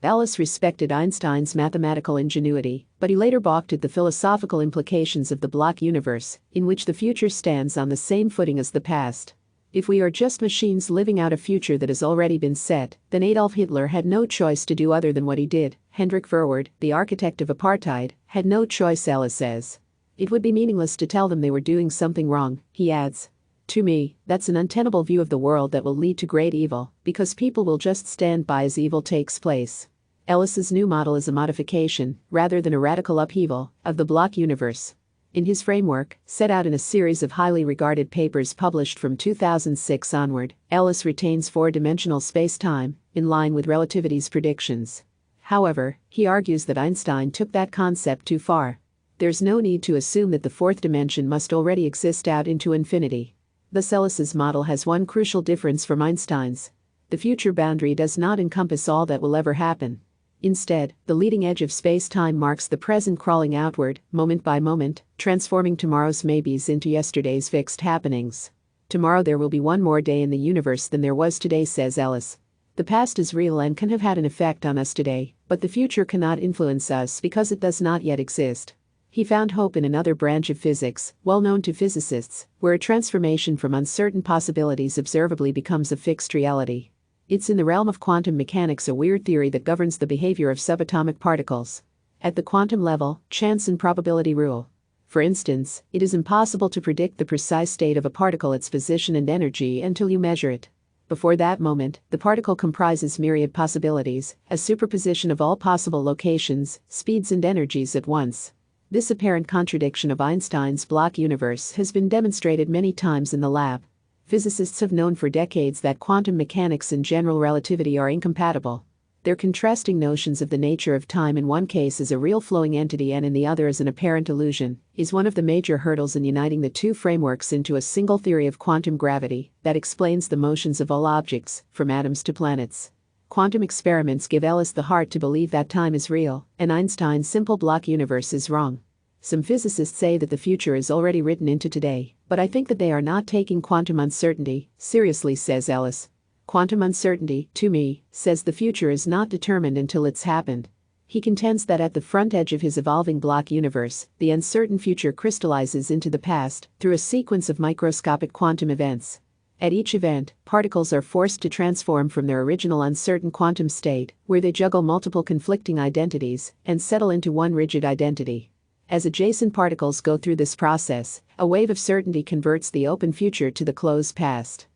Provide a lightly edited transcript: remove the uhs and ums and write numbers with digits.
Ellis respected Einstein's mathematical ingenuity, but he later balked at the philosophical implications of the block universe, in which the future stands on the same footing as the past. If we are just machines living out a future that has already been set, then Adolf Hitler had no choice to do other than what he did. Hendrik Verwoerd, the architect of apartheid, had no choice, Ellis says. It would be meaningless to tell them they were doing something wrong, he adds. To me, that's an untenable view of the world that will lead to great evil, because people will just stand by as evil takes place. Ellis's new model is a modification, rather than a radical upheaval, of the block universe. In his framework, set out in a series of highly regarded papers published from 2006 onward, Ellis retains four-dimensional space-time, in line with relativity's predictions. However, he argues that Einstein took that concept too far. There's no need to assume that the fourth dimension must already exist out into infinity. Thus Ellis's model has one crucial difference from Einstein's. The future boundary does not encompass all that will ever happen. Instead, the leading edge of space-time marks the present crawling outward, moment by moment, transforming tomorrow's maybes into yesterday's fixed happenings. Tomorrow there will be one more day in the universe than there was today, says Ellis. The past is real and can have had an effect on us today, but the future cannot influence us because it does not yet exist. He found hope in another branch of physics, well known to physicists, where a transformation from uncertain possibilities observably becomes a fixed reality. It's in the realm of quantum mechanics, a weird theory that governs the behavior of subatomic particles. At the quantum level, chance and probability rule. For instance, it is impossible to predict the precise state of a particle, its position and energy, until you measure it. Before that moment, the particle comprises myriad possibilities, a superposition of all possible locations, speeds and energies at once. This apparent contradiction of Einstein's block universe has been demonstrated many times in the lab. Physicists have known for decades that quantum mechanics and general relativity are incompatible. Their contrasting notions of the nature of time in one case as a real flowing entity and in the other as an apparent illusion is one of the major hurdles in uniting the two frameworks into a single theory of quantum gravity that explains the motions of all objects, from atoms to planets. Quantum experiments give Ellis the heart to believe that time is real, and Einstein's simple block universe is wrong. Some physicists say that the future is already written into today, but I think that they are not taking quantum uncertainty seriously, says Ellis. Quantum uncertainty, to me, says the future is not determined until it's happened. He contends that at the front edge of his evolving block universe, the uncertain future crystallizes into the past through a sequence of microscopic quantum events. At each event, particles are forced to transform from their original uncertain quantum state, where they juggle multiple conflicting identities, and settle into one rigid identity. As adjacent particles go through this process, a wave of certainty converts the open future to the closed past.